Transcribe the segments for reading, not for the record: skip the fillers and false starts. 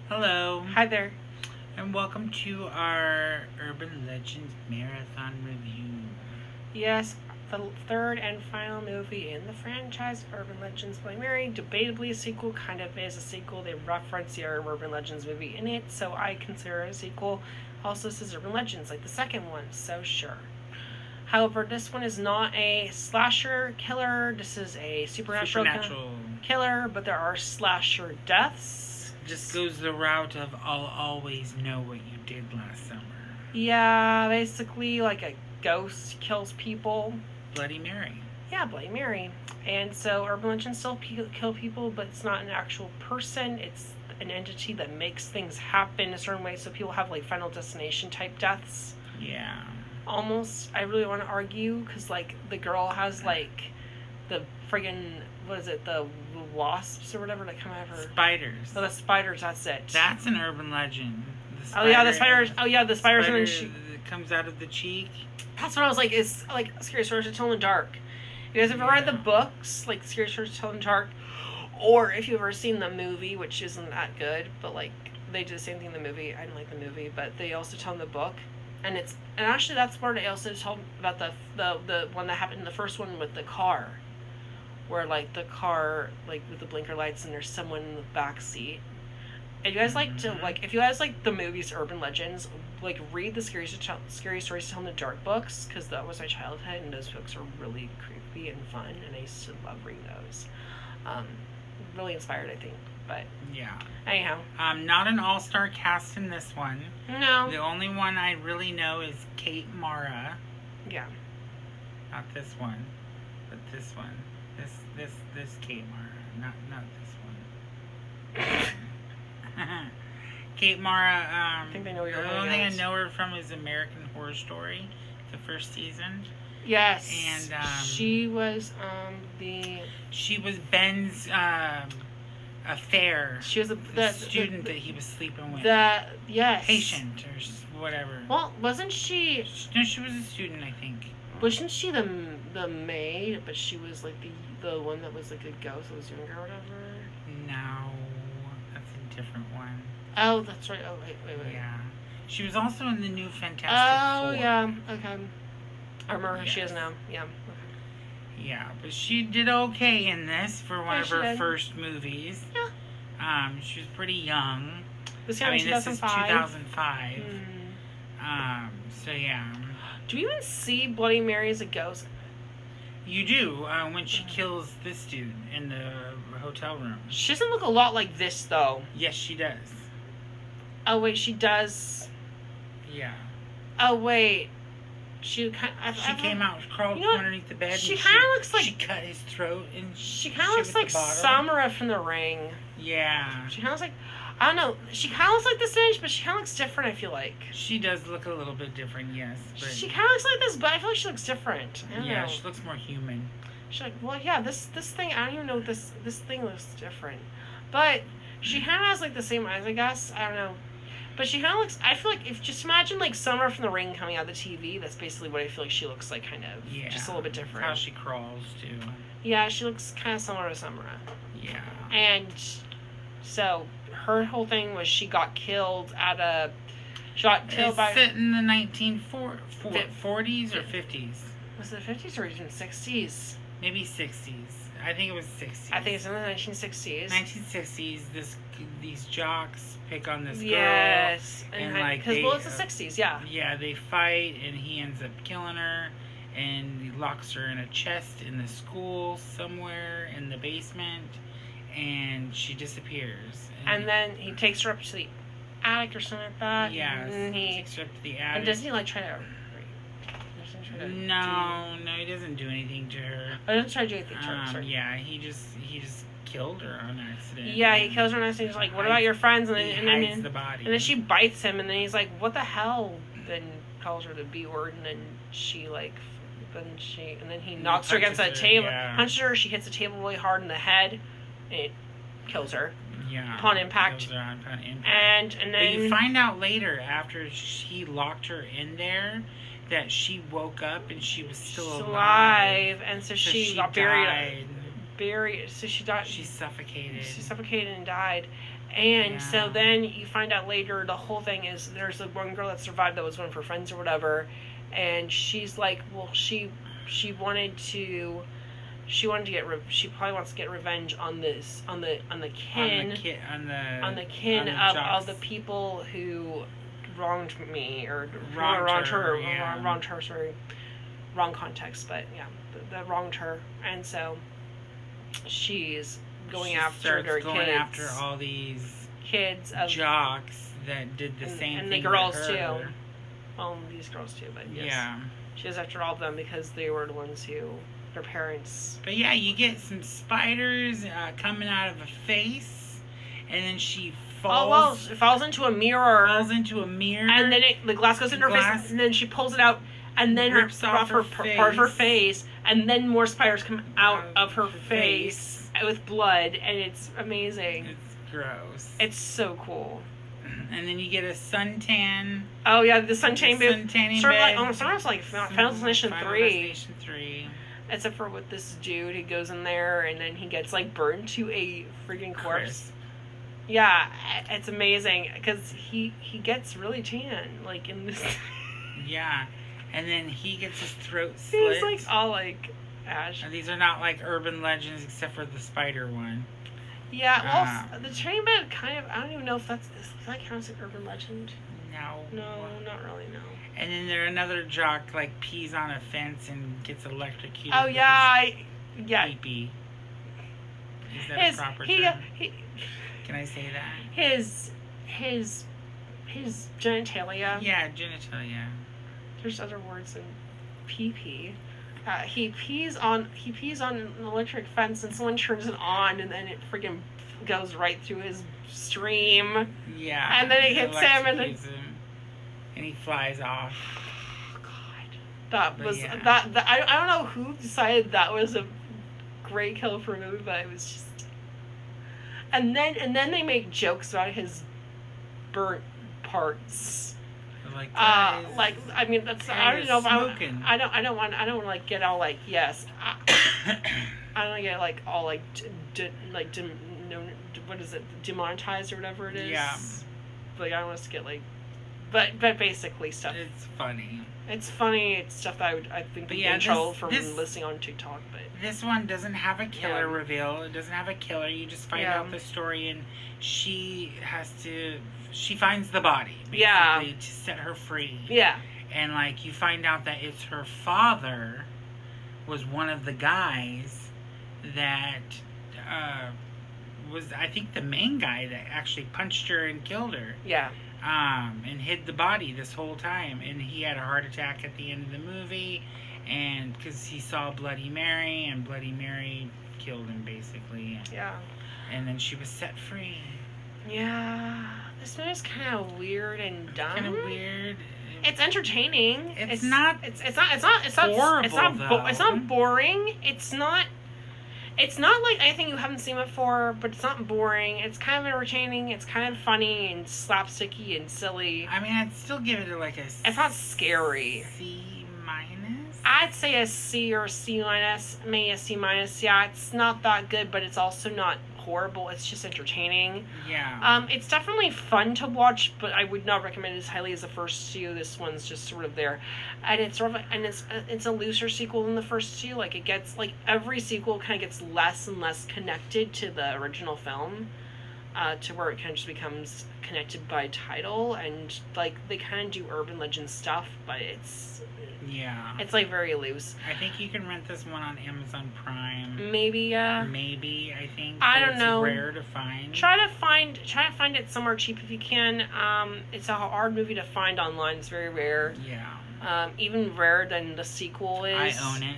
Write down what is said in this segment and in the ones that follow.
Hello, Hi there. and welcome to our Urban Legends Marathon Review. Yes, the third and final movie in the franchise, Urban Legends Bloody Mary, debatably a sequel, kind of is a sequel. They reference the Urban Legends movie in it, so I consider it a sequel. Also, this is Urban Legends, like the second one, so sure. However, this one is not a slasher killer. This is a supernatural killer, but there are slasher deaths. Just goes the route of I'll always know what you did last summer. Yeah, basically like a ghost kills people. Bloody Mary. Yeah, Bloody Mary. And so urban legends still kill people, but it's not an actual person. It's an entity that makes things happen a certain way. So people have like Final Destination type deaths. Yeah. Almost, I really want to argue because like the girl has like the friggin' what is it? The wasps or whatever that come out of her. Spiders. Oh, the spiders. That's it. That's an urban legend. Oh yeah, the spiders. Oh yeah, the spiders. Spider And then that comes out of the cheek. That's what I was like. It's like Scary Stories to Tell in the Dark. You guys ever read the books, like Scary Stories to Tell in the Dark, or if you've ever seen the movie, which isn't that good, but like they do the same thing in the movie. I didn't like the movie, but they also tell in the book, and actually that's part they also tell about the one that happened in the first one with the car, where like the car like with the blinker lights and there's someone in the back seat. And you guys like to like if you guys like the movies Urban Legends, like read the Scary Stories to Tell in the Dark books because that was my childhood and those books are really creepy and fun and I used to love reading those. Really inspired, I think. But yeah. Anyhow, not an all-star cast in this one. No. The only one I really know is Kate Mara. Yeah. Not this one, but this one. This Kate Mara, not this one. Kate Mara. I think they know you're. The only thing I know her from is American Horror Story, the first season. Yes. And she was the. She was Ben's affair. She was the student that he was sleeping with. Yes. Patient or whatever. Well, wasn't she? No, she was a student, I think. Wasn't she the maid? But she was like the one that was like a ghost that was younger or whatever. No, that's a different one. Oh, that's right. Oh, wait. Yeah. She was also in the new Fantastic Four. Oh, yeah. Okay. I remember who she is now. Yeah. Okay. Yeah, but she did okay in this for one of her first movies. Yeah. She was pretty young. This is 2005. 2005. So yeah. Do you even see Bloody Mary as a ghost? You do, when she kills this dude in the hotel room. She doesn't look a lot like this, though. Yes, she does. Oh, wait, she does. Yeah. Oh, wait. She came out, crawled from underneath the bed. She kind of looks like... She cut his throat and she kind of looks like Samara from The Ring. Yeah. She kind of looks like... I don't know. She kind of looks like this age, but she kind of looks different, I feel like. She does look a little bit different, yes. But she kind of looks like this, but I feel like she looks different. I don't know. She looks more human. She's like, well, yeah, this thing, I don't even know, this thing looks different. But she kind of has, like, the same eyes, I guess. I don't know. But she kind of looks, I feel like, if just imagine, like, Summer from The Ring coming out of the TV, that's basically what I feel like she looks like, kind of. Yeah. Just a little bit different. How she crawls, too. Yeah, she looks kind of similar to Summer. Yeah. And so her whole thing was she got killed at a... She got killed by... Set in the 1940s or 50s? Was it the 50s or even 60s? Maybe 60s. I think it was 60s. I think it's in the 1960s. 1960s, these jocks pick on this girl. Yes. And like because, well, it's the 60s, yeah. Yeah, they fight, and he ends up killing her, and he locks her in a chest in the school somewhere in the basement, and she disappears. And then he takes her up to the attic or something like that. Yeah, he takes her up to the attic. And doesn't he, like, try to... No, he doesn't do anything to her. I didn't try to do anything to her, sorry. Yeah, he just killed her on accident. Yeah, he kills her on accident. He's like, what about your friends? And then, hides the body. And then she bites him, and then he's like, what the hell? Then calls her the B word, and then she, like... And then he knocks her against a table, punches her, she hits the table really hard in the head, and it kills her. Yeah. Upon impact. And then... But you find out later, after he locked her in there, that she woke up and she was still alive. And so she got buried. So she died. She She suffocated. She suffocated and died. And so Yeah. then you find out later the whole thing is there's a one girl that survived that was one of her friends or whatever, and she's like, well, she wanted to. She wanted to get. She probably wants to get revenge on this on the kin on the kin jocks. of the people who wronged me or Wronged her, wronged her. Sorry, wrong context, but yeah, that wronged her, and so she's going She after starts their going kids. after all these Kids of jocks that did the same and thing the girls to her. too. Well, these girls too, but yes. Yeah. She goes after all of them because they were the ones who their parents. But yeah, you get some spiders coming out of a face, and then she Oh well, falls it falls into a mirror, into a mirror, and then the glass goes into her Glass face, and then she pulls it out, and then rips off her part of her face. face, and then more spiders come out of her face with blood, and it's amazing. It's gross. It's so cool. And then you get a suntan. Oh yeah, the suntan booth. Suntanning Sort of like bed. almost like Final Destination Final 3. Destination 3. Except for with this dude who goes in there and then he gets like burned to a freaking corpse. Chris. Yeah, it's amazing because he gets really tan like in this. Yeah. And then he gets his throat slit. He's like all like ash. And these are not like urban legends except for the spider one. Yeah, well, the train bed kind of. I don't even know if does that count as an urban legend. No. No, not really. No. And then there another jock like pees on a fence and gets electrocuted. Oh with yeah, his yeah. pee-pee. Is that His a proper he, term? he Can I say that? his genitalia. Yeah, genitalia. There's other words than pee. He pees on an electric fence and someone turns it on and then it freaking goes right through his stream. Yeah. And then it hits him and electrocutes him, and he flies off. Oh God, that But was yeah. that I don't know who decided that was a great kill for a movie, but it was just. And then they make jokes about his burnt parts. Like, Like I mean that's I don't know if smoking. I don't want to like get all like yes I don't want to get like all like what is it demonetized or whatever it is. Yeah. Like I don't want us to get like but basically stuff. It's funny. It's funny. It's stuff that I think But we yeah, get in trouble this- from this- listening on TikTok. But This one doesn't have a killer Yeah. reveal. It doesn't have a killer. You just find Yeah. out the story, and she finds the body, basically, Yeah. to set her free. yeah, And, like, you find out that it's her father was one of the guys that was, I think, the main guy that actually punched her and killed her. yeah, And hid the body this whole time. And he had a heart attack at the end of the movie, and because he saw Bloody Mary, and Bloody Mary killed him, basically. yeah. And then she was set free. Yeah. This movie's kind of weird and dumb. Kind of weird. It's entertaining. It's not It's horrible, it's though. not boring. It's not like anything you haven't seen before, but it's not boring. It's kind of entertaining. It's kind of funny and slapsticky and silly. I mean, I'd still give it like a. It's not scary. C minus. I'd say a C or a C minus, maybe a C minus. Yeah, it's not that good, but it's also not horrible. It's just entertaining. Yeah. It's definitely fun to watch, but I would not recommend it as highly as the first two. This one's just sort of there, and it's sort of it's a looser sequel than the first two. Like it gets like every sequel kind of gets less and less connected to the original film, to where it kind of just becomes connected by title, and like they kind of do urban legend stuff, but it's like very loose. I think you can rent this one on Amazon Prime. Maybe Maybe, I think. I but don't know. It's rare to find. Try to find it somewhere cheap if you can. It's a hard movie to find online. It's very rare. Yeah. Even rarer than the sequel is. I own it.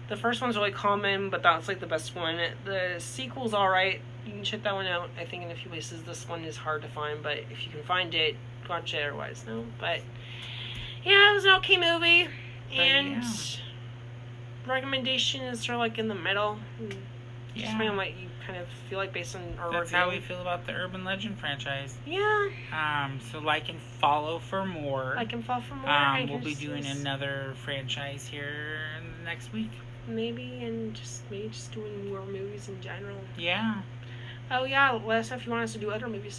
The first one's really common, but that's like the best one. The sequel's alright. You can check that one out. I think in a few places this one is hard to find, but if you can find it, watch it. Otherwise, no. But yeah, it was an okay movie, and recommendation is sort of like in the middle. Just Yeah. kind of what you kind of feel like based on our That's review. how we feel about the Urban Legend franchise. Yeah. So like and follow for more. I can fall for more. We'll be doing another franchise here in the next week. Maybe, and maybe just doing more movies in general. Yeah. Oh yeah, let us know if you want us to do other movies.